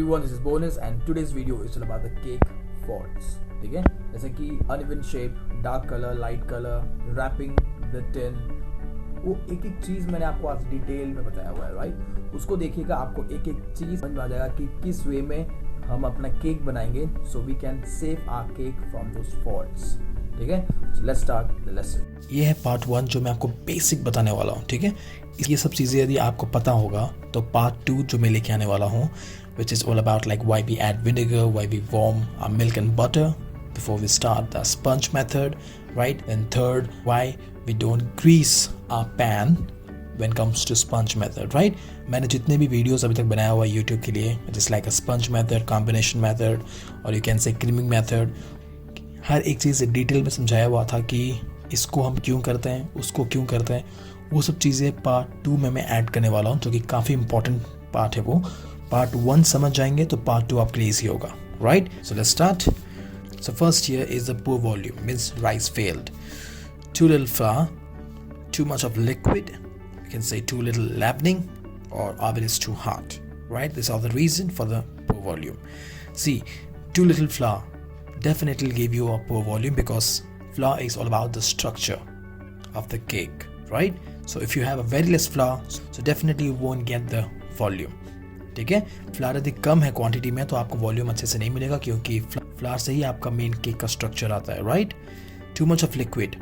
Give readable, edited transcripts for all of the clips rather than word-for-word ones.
everyone, this is Bonus and today's video is all about the cake faults. ठीक है, जैसे कि uneven shape, dark color, light color, wrapping the tin, वो एक एक चीज मैंने आपको आज डिटेल में बताया हुआ है, राइट? उसको देखिएगा, आपको एक एक चीज समझ में आ जाएगा कि किस वे में हम अपना केक बनाएंगे, so we can save our cake from those faults. ठीक है, so let's start the lesson. ये है पार्ट 1 जो मैं आपको बेसिक बताने वाला हूँ. ठीक है, ये सब चीज़ें यदि आपको पता होगा तो पार्ट 2 जो मैं लेके आने वाला हूँ, which is all about like why we add vinegar, why we warm our milk and butter before we start the sponge method, right? And third, why we don't grease our pan when comes to sponge method, right? मैंने जितने भी videos अभी तक बनाया हुआ है YouTube के लिए, just like a sponge method, combination method, or you can say creaming method, हर एक चीज़ डिटेल में समझाया हुआ था कि इसको हम क्यों करते हैं, उसको क्यों करते हैं. वो सब चीज़ें पार्ट 2 में मैं ऐड करने वाला हूँ, जो कि काफ़ी इंपॉर्टेंट पार्ट है. वो पार्ट 1 समझ जाएंगे तो पार्ट 2 आपके लिए ईजी होगा, right? So let's start. So first here is the poor volume, means rice failed. Too little flour, too much of liquid, you can say too little leavening, or oven is too hot, right? These are the reason for the poor volume. See, too little flour definitely give you a poor volume because flour is all about the structure of the cake, right? So if you have a very less flour, so definitely you won't get the volume. ठीक है, flower यदि कम है quantity में तो आपको volume अच्छे से नहीं मिलेगा, क्योंकि फ्लावर से ही आपका मेन केक का स्ट्रक्चर आता है, right? To much of liquid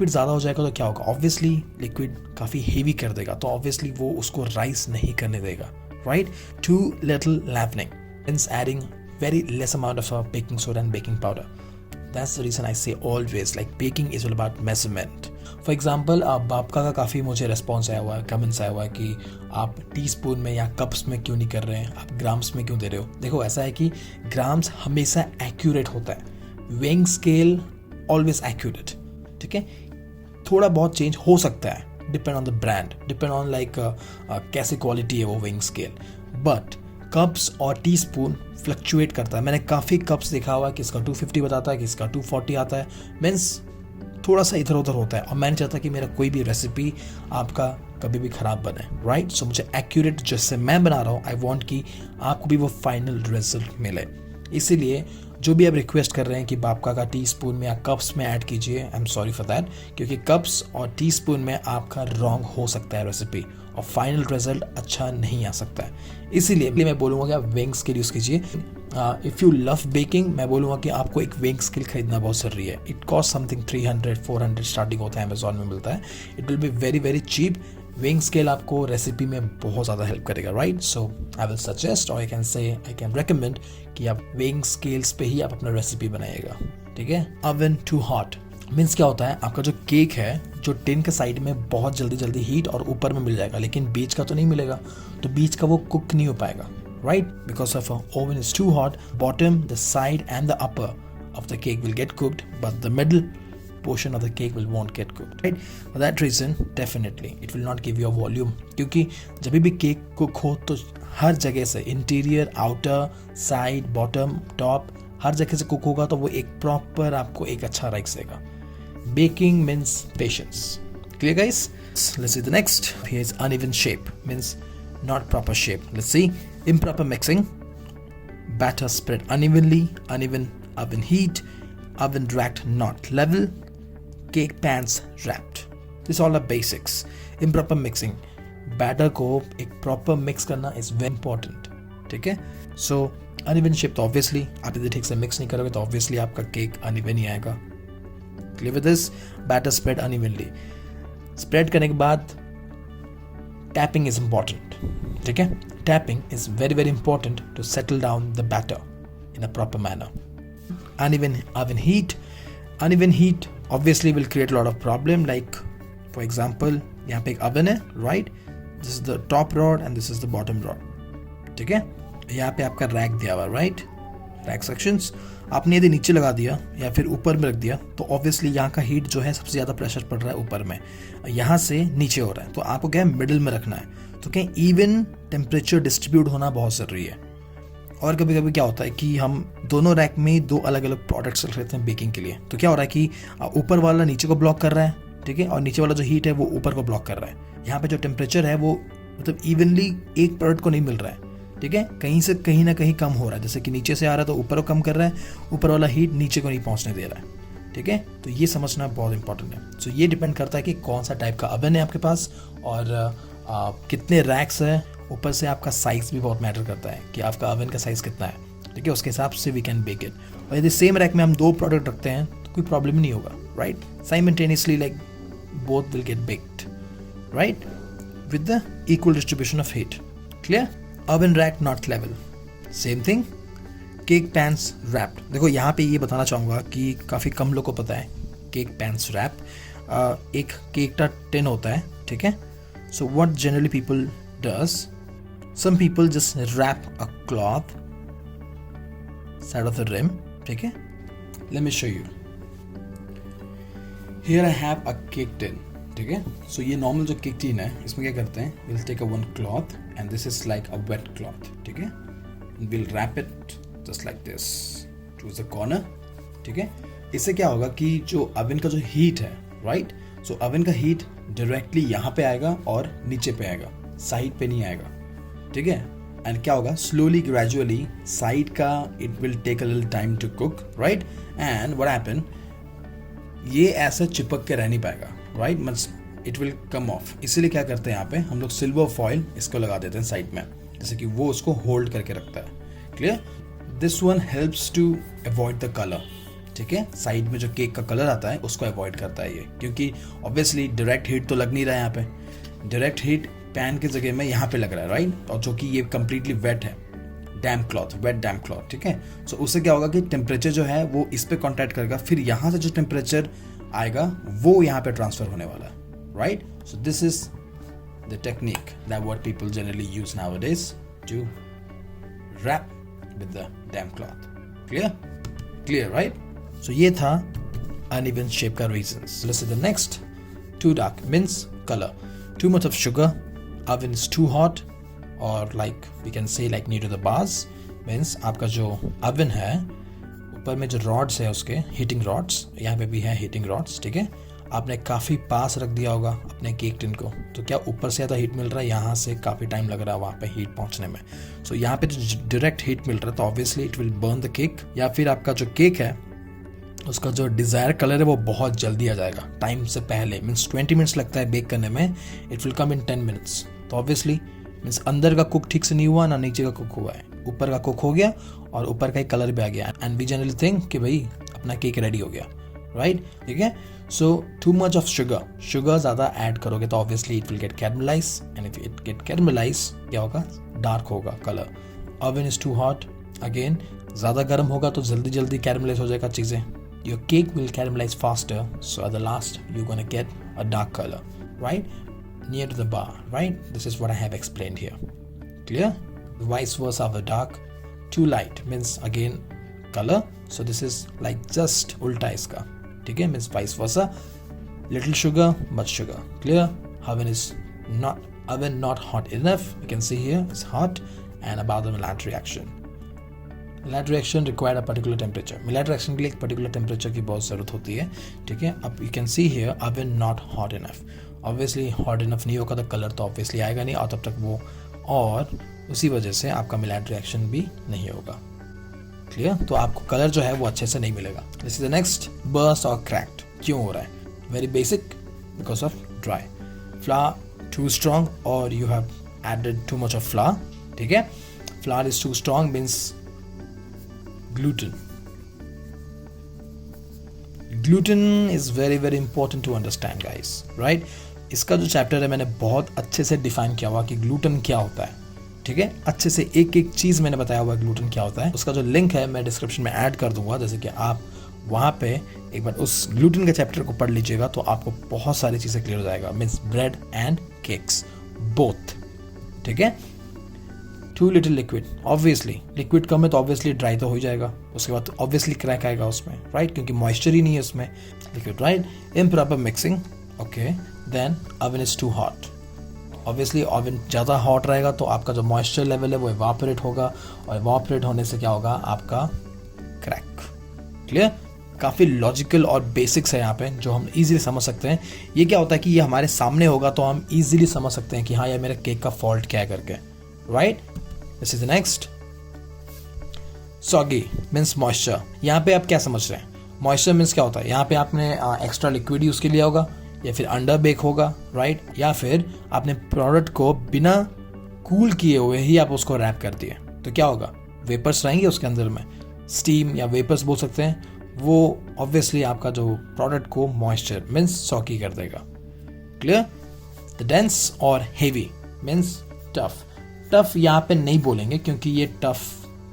ज़्यादा हो जाएगा तो क्या होगा? ऑब्वियसली लिक्विड काफ़ी हेवी कर देगा, तो ऑब्वियसली वो उसको राइस नहीं करने देगा, right? Too little leavening means adding very less amount of baking soda and baking powder. That's the reason I say always like baking is all about measurement. For example, बापका का काफ़ी मुझे response आया हुआ है, comments आया हुआ है कि आप टीस्पून में या कप्स में क्यों नहीं कर रहे हैं, आप ग्राम्स में क्यों दे रहे हो. देखो, ऐसा है कि ग्राम्स हमेशा एक्यूरेट होता है, वेइंग स्केल ऑलवेज एक्यूरेट. ठीक है, थोड़ा बहुत चेंज हो सकता है, depend on the brand, depend on like कैसे क्वालिटी है वो वेइंग स्केल, बट कप्स और टीस्पून फ्लक्चुएट करता है. मैंने काफ़ी कप्स देखा हुआ है कि इसका 250 बताता है, कि इसका 240 आता है, मीन्स थोड़ा सा इधर उधर होता है. और मैं नहीं चाहता कि मेरा कोई भी रेसिपी आपका कभी भी ख़राब बने, राइट? सो मुझे एक्यूरेट जैसे मैं बना रहा हूँ, आई वॉन्ट कि आपको भी वो फाइनल रिजल्ट मिले. इसीलिए जो भी आप रिक्वेस्ट कर रहे हैं कि बापका का टीस्पून में या कप्स में ऐड कीजिए, I am sorry for that, क्योंकि कप्स और टीस्पून में आपका रॉन्ग हो सकता है रेसिपी, और फाइनल रिजल्ट अच्छा नहीं आ सकता है. इसीलिए मैं बोलूँगा कि आप वेइंग स्केल यूज़ कीजिए. इफ़ यू लव बेकिंग, मैं बोलूँगा कि आपको एक वेइंग स्केल खरीदना बहुत ज़रूरी है. इट कॉस्ट समथिंग 300-400 स्टार्टिंग होता है, अमेजॉन में मिलता है. It will be very very cheap. Weighing scale आपको रेसिपी में बहुत ज़्यादा हेल्प करेगा, right? So I will suggest और आई कैन रिकमेंड कि आप वेइंग स्केल्स पे ही आप अपना रेसिपी बनाइएगा. ठीक है. ओवन टू हॉट मीन्स क्या होता है, आपका जो केक है, जो टिन के साइड में बहुत जल्दी हीट और ऊपर में मिल जाएगा, लेकिन बीच का तो नहीं मिलेगा, तो बीच का वो कुक नहीं हो पाएगा, right? Because of oven is too hot, bottom, the side and the upper of the cake will get cooked, but the middle portion of the cake will won't get cooked, right? For that reason definitely it will not give you a volume, क्योंकि जब भी cake cook हो तो हर जगह से, interior, outer, side, bottom, top, हर जगह से कुक होगा, तो वो एक प्रॉपर आपको एक अच्छा राइस देगा. Baking means patience. Clear guys? Let's see the next. Here is uneven shape, means not proper shape. Let's see. Improper mixing, batter spread unevenly, uneven oven heat, oven racked not level, cake pans wrapped. This all are basics. Improper mixing, batter को एक proper mix करना is very important. ठीक है. So uneven shape तो obviously आप यदि ठीक से mix नहीं करोगे तो obviously आपका केक uneven ही आएगा. Clear with this? Batter spread unevenly. Spread करने के बाद tapping is important. ठीक है. Tapping is very very important to settle down the batter in a proper manner. Uneven oven heat. Uneven heat obviously will create a lot of problem, like for example यहाँ पे एक oven है, right? This is the top rod and this is the bottom rod. ठीक है. यहाँ पे आपका rack दिया हुआ, right? रैक सेक्शंस आपने यदि नीचे लगा दिया या फिर ऊपर में रख दिया तो ऑब्वियसली यहाँ का हीट जो है सबसे ज़्यादा प्रेशर पड़ रहा है ऊपर में, यहाँ से नीचे हो रहा है, तो आपको क्या है, मिडिल में रखना है. तो क्या इवन टेम्परेचर डिस्ट्रीब्यूट होना बहुत ज़रूरी है. और कभी कभी क्या होता है कि हम दोनों रैक में 2 अलग अलग प्रोडक्ट्स रख लेते हैं बेकिंग के लिए, तो क्या हो रहा है कि ऊपर वाला नीचे को ब्लॉक कर रहा है, ठीक है, और नीचे वाला जो हीट है वो ऊपर को ब्लॉक कर रहा है. यहाँ पे जो टेम्परेचर है वो मतलब इवनली एक प्रोडक्ट को नहीं मिल रहा है. ठीक है, कहीं से कहीं ना कहीं कम हो रहा है, जैसे कि नीचे से आ रहा है तो ऊपर को कम कर रहा है, ऊपर वाला हीट नीचे को नहीं पहुंचने दे रहा है। ठीक है, तो ये समझना बहुत इंपॉर्टेंट है। सो ये डिपेंड करता है कि कौन सा टाइप का ओवन है आपके पास और कितने रैक्स है। ऊपर से आपका साइज भी बहुत मैटर करता है कि आपका ओवन का साइज कितना है। ठीक है, उसके हिसाब से वी कैन बेक इट। और यदि सेम रैक में हम 2 प्रोडक्ट रखते हैं तो कोई प्रॉब्लम नहीं होगा, right. Simultaneously like both will get baked, right, with the equal distribution of heat. Clear? Oven rack not level. Same thing. Cake pans wrapped. देखो यहाँ पे ये बताना चाहूँगा कि काफ़ी कम लोग को पता है cake pans wrapped. एक केक का टिन होता है, ठीक है। So what generally people does, some people just wrap a cloth side of the rim, ठीक है। Let me show you. Here I have a cake tin, ठीक है। So ये नॉर्मल जो केक टिन है, इसमें क्या करते हैं, we'll take a one cloth and this is like a wet cloth, ठीक है। We'll wrap it just like this, choose the corner, ठीक है। इससे क्या होगा कि जो ओवन का जो हीट है, राइट, सो ओवन का हीट डायरेक्टली यहाँ पे आएगा और नीचे पे आएगा, साइड पे नहीं आएगा, ठीक है। एंड क्या होगा, स्लोली ग्रेजुअली साइड का it will take a little time to cook, right. And what happen, ये ऐसे चिपक के रह नहीं पाएगा, right, means it will come off. इसीलिए क्या करते हैं यहाँ पे हम लोग सिल्वर फॉइल इसको लगा देते हैं साइड में, जैसे कि वो उसको होल्ड करके रखता है। Clear? This one helps to avoid the colour, ठीक है। साइड में जो केक का कलर आता है उसको अवॉइड करता है ये, क्योंकि ऑब्वियसली डायरेक्ट हीट तो लग नहीं रहा है यहाँ पे। डायरेक्ट हीट पैन की जगह में यहाँ पे लग रहा है, राइट, और जो कि ये कंप्लीटली वेट है, डैम्प क्लॉथ, वेट डैम्प क्लॉथ, ठीक है। सो उससे क्या होगा कि टेम्परेचर जो है वो इस पे कॉन्टैक्ट करेगा, फिर यहाँ से जो टेम्परेचर आएगा वो यहाँ पे ट्रांसफर होने वाला है, right. So this is the technique that what people generally use nowadays to wrap with the damp cloth. Clear, right. So ये था अनइवन शेप का reasons. Let's see the next. Too dark means colour, too much of sugar, oven is too hot, और like we can say like near to the bars means आपका जो oven है ऊपर में जो rods है उसके हीटिंग rods, यहाँ पे भी है हीटिंग rods, ठीक है। आपने काफ़ी पास रख दिया होगा अपने केक टिन को, तो क्या ऊपर से ज़्यादा हीट मिल रहा है, यहाँ से काफ़ी टाइम लग रहा है वहाँ पे हीट पहुँचने में। सो यहाँ पे जो डायरेक्ट हीट मिल रहा है तो obviously it will burn the cake, या फिर आपका जो केक है उसका जो डिज़ायर कलर है वो बहुत जल्दी आ जाएगा टाइम से पहले। मीन्स 20 मिनट्स लगता है बेक करने में, it will come in 10 minutes. तो ऑब्वियसली मीन्स अंदर का कुक ठीक से नहीं हुआ ना नीचे का कुक हुआ है, ऊपर का कुक हो गया और ऊपर का ही कलर भी आ गया। एंड वी जनरली थिंक कि भाई अपना केक रेडी हो गया, राइट, ठीक है। So too much of sugar ज़्यादा ऐड करोगे तो obviously it will get caramelize, and if it get caramelize क्या होगा, डार्क होगा colour. Oven is too hot, again ज़्यादा गर्म होगा तो जल्दी जल्दी कैरमलाइज हो जाएगा चीज़ें। Your cake will caramelize faster, so at the last you're gonna get a dark color, right, near to the bar, right. This is what I have explained here. Clear? The vice versa of the dark, too light means again color, so this is like just ulta iska, ठीक है, means vice versa, little sugar much sugar. Clear? Oven not hot enough, you can see here it's hot. And about the Maillard reaction, Maillard reaction required a particular temperature. Maillard reaction के लिए एक particular temperature की बहुत ज़रूरत होती है, ठीक है। अब you can see here oven not hot enough. Obviously hot enough नहीं होगा तो कलर तो obviously आएगा नहीं, और तब तक वो, और उसी वजह से आपका Maillard reaction भी नहीं होगा। क्लियर? तो आपको कलर जो है वो अच्छे से नहीं मिलेगा। This is the next, burst or cracked। क्यों हो रहा है? Very basic, because of dry. Flour too strong or you have added too much of flour, ठीक है। Flour is too strong means gluten is very very important to understand guys, right। इसका जो chapter है मैंने बहुत अच्छे से define किया हुआ कि ग्लूटेन क्या होता है, ठीक है। अच्छे से एक एक चीज़ मैंने बताया हुआ ग्लूटेन क्या होता है। उसका जो लिंक है मैं डिस्क्रिप्शन में ऐड कर दूंगा, जैसे कि आप वहाँ पे एक बार उस ग्लूटेन के चैप्टर को पढ़ लीजिएगा तो आपको बहुत सारी चीज़ें क्लियर हो जाएगा। Means bread and cakes both, ठीक है। Too little liquid, obviously liquid कम है तो ऑब्वियसली ड्राई तो हो जाएगा, उसके बाद ऑब्वियसली क्रैक आएगा उसमें, राइट, क्योंकि मॉइस्चर ही नहीं है उसमें, liquid, right. Improper mixing, okay, then oven is too hot, obviously oven ज़्यादा हॉट रहेगा तो आपका जो मॉइस्चर लेवल है वो इवापोरेट होगा, और इवापोरेट होने से क्या होगा, आपका क्रैक। क्लियर? काफ़ी लॉजिकल और बेसिक्स है यहाँ पे जो हम इजीली समझ सकते हैं। ये क्या होता है कि ये हमारे सामने होगा तो हम इजीली समझ सकते हैं कि हाँ यार मेरे केक का फॉल्ट क्या है करके, right. This is the next. Soggy means moisture. यहाँ पे आप क्या समझ रहे हैं? मॉइस्चर मीन्स क्या होता है? यहाँ पे आपने एक्स्ट्रा लिक्विड यूज के लिया होगा, या फिर अंडर बेक होगा, राइट, या फिर आपने प्रोडक्ट को बिना कूल किए हुए ही आप उसको रैप कर दिए, तो क्या होगा? वेपर्स रहेंगे उसके अंदर में, स्टीम या वेपर्स बोल सकते हैं. वो ऑब्वियसली आपका जो प्रोडक्ट को मॉइस्चर मीन्स सॉकी कर देगा. क्लियर? द डेंस और हेवी मीन्स टफ. टफ यहाँ पे नहीं बोलेंगे क्योंकि ये टफ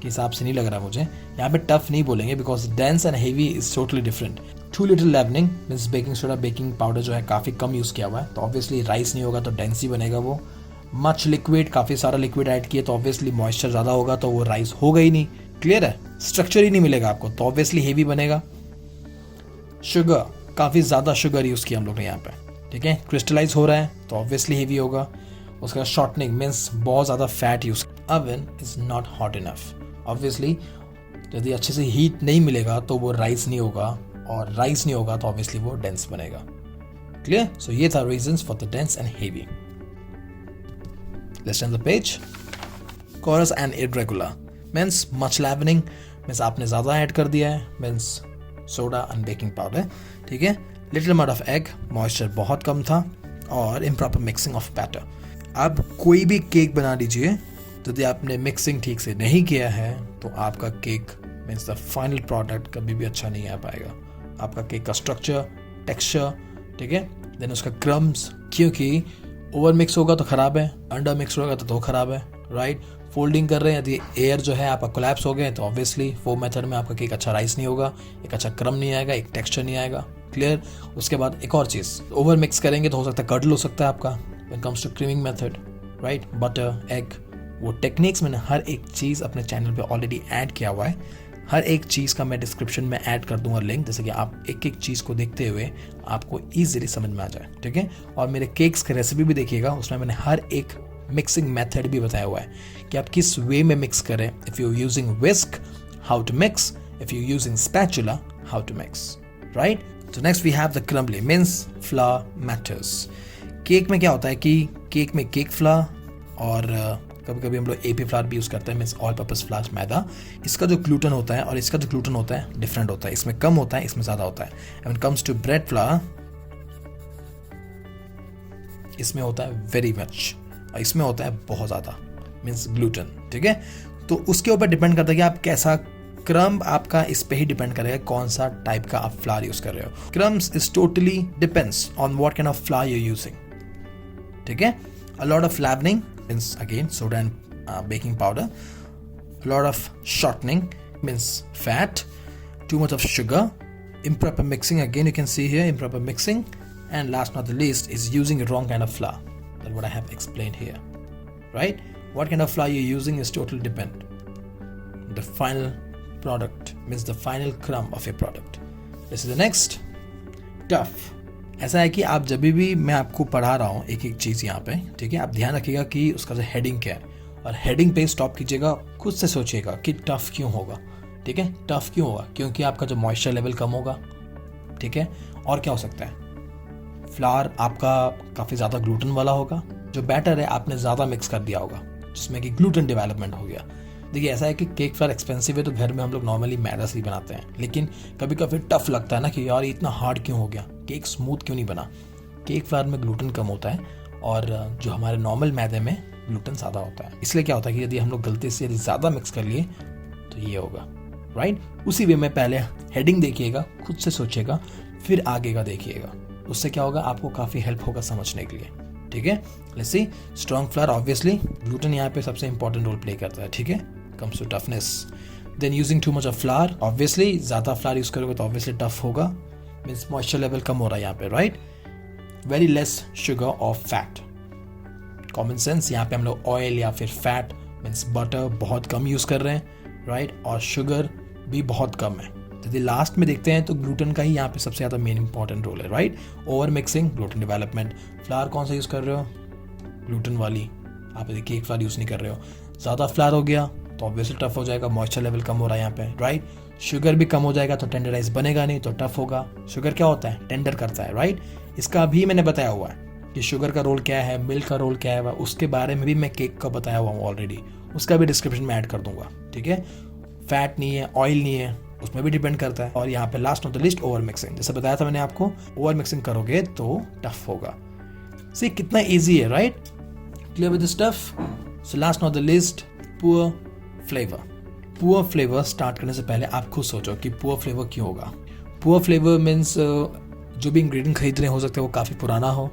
के हिसाब से नहीं लग रहा मुझे. यहाँ पे टफ नहीं बोलेंगे because dense and heavy is totally different. Too little leavening means baking soda, baking powder जो है काफ़ी कम यूज़ किया हुआ है, तो ऑब्वियसली राइस नहीं होगा तो डेंस ही बनेगा वो. मच लिक्विड, काफ़ी सारा लिक्विड ऐड किए तो ऑब्वियसली मॉइस्चर ज़्यादा होगा तो वो राइस होगा ही नहीं. क्लियर है? स्ट्रक्चर ही नहीं मिलेगा आपको तो ऑब्वियसली हेवी बनेगा. शुगर, काफ़ी ज़्यादा शुगर यूज़ किया हम लोग ने यहाँ पे, ठीक है, क्रिस्टलाइज हो रहा है तो ऑब्वियसली हेवी होगा. उसका शॉर्टनिंग मीन्स बहुत ज़्यादा fat use. Oven is not hot enough. Obviously यदि अच्छे से हीट नहीं मिलेगा तो वो राइस नहीं होगा, और राइस नहीं होगा तो ऑब्वियसली वो डेंस बनेगा. क्लियर? सो ये था reasons for the dense and heavy. Let's turn the page. Coarse and irregular means much leavening means आपने ज़्यादा ऐड कर दिया है, means soda and baking powder, ठीक है. Little amount of egg, moisture बहुत कम था, और इम्प्रॉपर मिक्सिंग ऑफ बैटर. अब कोई भी केक बना लीजिए, यदि आपने मिक्सिंग ठीक से नहीं किया है तो आपका cake means the final product कभी भी अच्छा नहीं आ पाएगा. आपका केक का स्ट्रक्चर, टेक्सचर, ठीक है, देन उसका क्रम्स, क्योंकि ओवर मिक्स होगा तो ख़राब है, अंडर मिक्स होगा तो ख़राब है, राइट. फोल्डिंग कर रहे हैं, यदि एयर जो है आपका कोलैप्स हो गए तो ऑब्वियसली वो मेथड में आपका केक अच्छा राइस नहीं होगा, एक अच्छा क्रम नहीं आएगा, एक टेक्सचर नहीं आएगा. क्लियर? उसके बाद एक और चीज़, ओवर मिक्स करेंगे तो हो सकता है कर्डल हो सकता है आपका. When comes to creaming method, right, butter, egg, वो टेक्निक्स मैंने हर एक चीज़ अपने चैनल पे ऑलरेडी ऐड किया हुआ है. हर एक चीज़ का मैं डिस्क्रिप्शन में ऐड कर दूंगा लिंक, जैसे कि आप एक एक चीज़ को देखते हुए आपको ईजिली समझ में आ जाए, ठीक है. और मेरे केक्स की रेसिपी भी देखिएगा, उसमें मैंने हर एक मिक्सिंग मेथड भी बताया हुआ है कि आप किस वे में मिक्स करें. If you using whisk, how to mix. If you using spatula, how to mix, right. तो next we have the crumbly means flour matters. Cake में क्या होता है कि केक में केक फ्लावर और कभी कभी हम लोग एपी फ्लावर भी यूज़ करते हैं, मीन्स ऑल पर्पस फ्लावर, मैदा. इसका जो ग्लूटन होता है और इसका जो ग्लूटन होता है डिफरेंट होता है. इसमें कम होता है, इसमें ज़्यादा होता है. When comes to bread flour, इसमें होता है वेरी मच और इसमें होता है बहुत ज़्यादा, मीन्स ग्लूटन, ठीक है. तो उसके ऊपर डिपेंड करता है कि आप कैसा क्रम्ब, आपका इस पे ही डिपेंड करेगा कौन सा टाइप का आप फ्लावर यूज़ कर रहे हो. Crumbs is totally depends on what kind of flour you using, ठीक है. A lot of leavening means again soda and baking powder. A lot of shortening means fat. Too much of sugar. Improper mixing, again you can see here improper mixing. And last not the least is using the wrong kind of flour. That's what I have explained here, right? What kind of flour you're using is totally depend. The final product means the final crumb of your product. This is the next. Tough. ऐसा है कि आप जब भी मैं आपको पढ़ा रहा हूँ एक एक चीज़ यहाँ पे, ठीक है, आप ध्यान रखिएगा कि उसका जो हेडिंग क्या है, और हेडिंग पे स्टॉप कीजिएगा, खुद से सोचिएगा कि टफ क्यों होगा, ठीक है. टफ क्यों होगा? क्योंकि आपका जो मॉइस्चर लेवल कम होगा, ठीक है. और क्या हो सकता है? फ्लावर आपका काफ़ी ज़्यादा ग्लूटन वाला होगा. जो बैटर है आपने ज़्यादा मिक्स कर दिया होगा, जिसमें कि ग्लूटन डेवलपमेंट हो गया. देखिए ऐसा है कि केक फ्लावर एक्सपेंसिव है तो घर में हम लोग नॉर्मली मैदा से ही बनाते हैं, लेकिन कभी कभी टफ लगता है ना कि यार इतना हार्ड क्यों हो गया, केक स्मूथ क्यों नहीं बना. केक फ्लावर में ग्लूटन कम होता है और जो हमारे नॉर्मल मैदे में ग्लूटन ज़्यादा होता है. इसलिए क्या होता है कि यदि हम लोग गलती से यदि ज़्यादा मिक्स कर लिए तो ये होगा, राइट. उसी वे में पहले हेडिंग देखिएगा, खुद से सोचिएगा, फिर आगे का देखिएगा. उससे क्या होगा, आपको काफ़ी हेल्प होगा समझने के लिए, ठीक है. Let's see. Strong flower, obviously gluten यहाँ पे सबसे इंपॉर्टेंट रोल प्ले करता है, ठीक है. comes to toughness. Then using too much of flour, obviously ज़्यादा फ्लावर यूज़ करोगे तो obviously टफ होगा, मीन्स मॉइस्चर लेवल कम हो रहा है यहाँ पे, राइट. वेरी लेस शुगर और फैट. कॉमन सेंस, यहाँ पे हम लोग ऑयल या फिर फैट मीन्स बटर बहुत कम यूज़ कर रहे हैं, राइट. और शुगर भी बहुत कम है. यदि लास्ट में देखते हैं तो ग्लूटन का ही यहाँ पे सबसे ज़्यादा मेन इंपॉर्टेंट रोल है, right. Over mixing, gluten development. Flower कौन सा यूज़ कर रहे हो? ग्लूटन वाली. आप यदि केक फ्लावर यूज़ नहीं कर रहे हो, ज़्यादा फ्लावर हो गया तो ऑब्वियसली टफ हो जाएगा, मॉइस्चर लेवल कम हो रहा है यहाँ पे, राइट. शुगर भी कम हो जाएगा तो टेंडराइज बनेगा नहीं तो टफ होगा. शुगर क्या होता है? टेंडर करता है, राइट. इसका भी मैंने बताया हुआ है. कि शुगर का रोल क्या है, मिल्क का रोल क्या है, उसके बारे में भी मैं केक का बताया हुआ हूँ ऑलरेडी, उसका भी डिस्क्रिप्शन में ऐड कर दूंगा, ठीक है। फैट नहीं है, ऑयल नहीं है, उसमें भी डिपेंड करता है। और यहाँ पे last of the list over mixing, जैसे बताया था मैंने आपको, ओवर मिक्सिंग करोगे तो टफ होगा। सी कितना ईजी है, right? Clear with the stuff? So last of the list, poor flavour. Poor flavour start करने से पहले आप खुद सोचो कि पुअर फ्लेवर क्यों होगा। पुअर फ्लेवर मीन्स जो भी इंग्रेडिएंट खरीद रहे हो सकता है वो काफ़ी पुराना हो,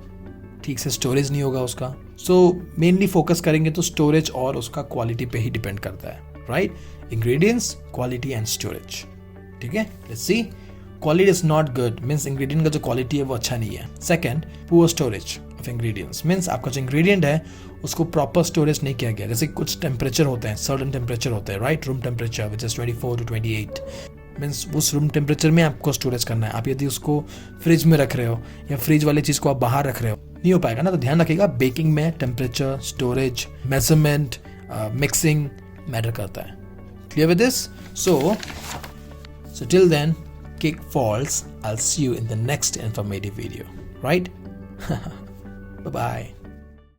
ठीक से स्टोरेज नहीं होगा उसका। सो मेनली फोकस करेंगे तो स्टोरेज और उसका क्वालिटी पे ही डिपेंड करता है, right? Ingredients, quality and storage, ठीक है। Let's see, quality is not good means ingredient का जो क्वालिटी है वो अच्छा नहीं है। Second, poor storage of ingredients means आपका जो इंग्रेडिएंट है उसको प्रॉपर स्टोरेज नहीं किया गया। जैसे कुछ टेम्परेचर होते हैं, सर्टेन टेम्परेचर होते हैं, right? Room temperature which is 24 to 28 means उस रूम टेम्परेचर में आपको स्टोरेज करना है। आप यदि उसको फ्रिज में रख रहे हो या फ्रिज वाली चीज़ को आप बाहर रख रहे हो, नहीं हो पाएगा ना। तो ध्यान रखिएगा, बेकिंग में temperature, storage, measurement, mixing matter करता है। Clear with this? So till then, cake falls. I'll see you in the next informative video, right? Bye-bye.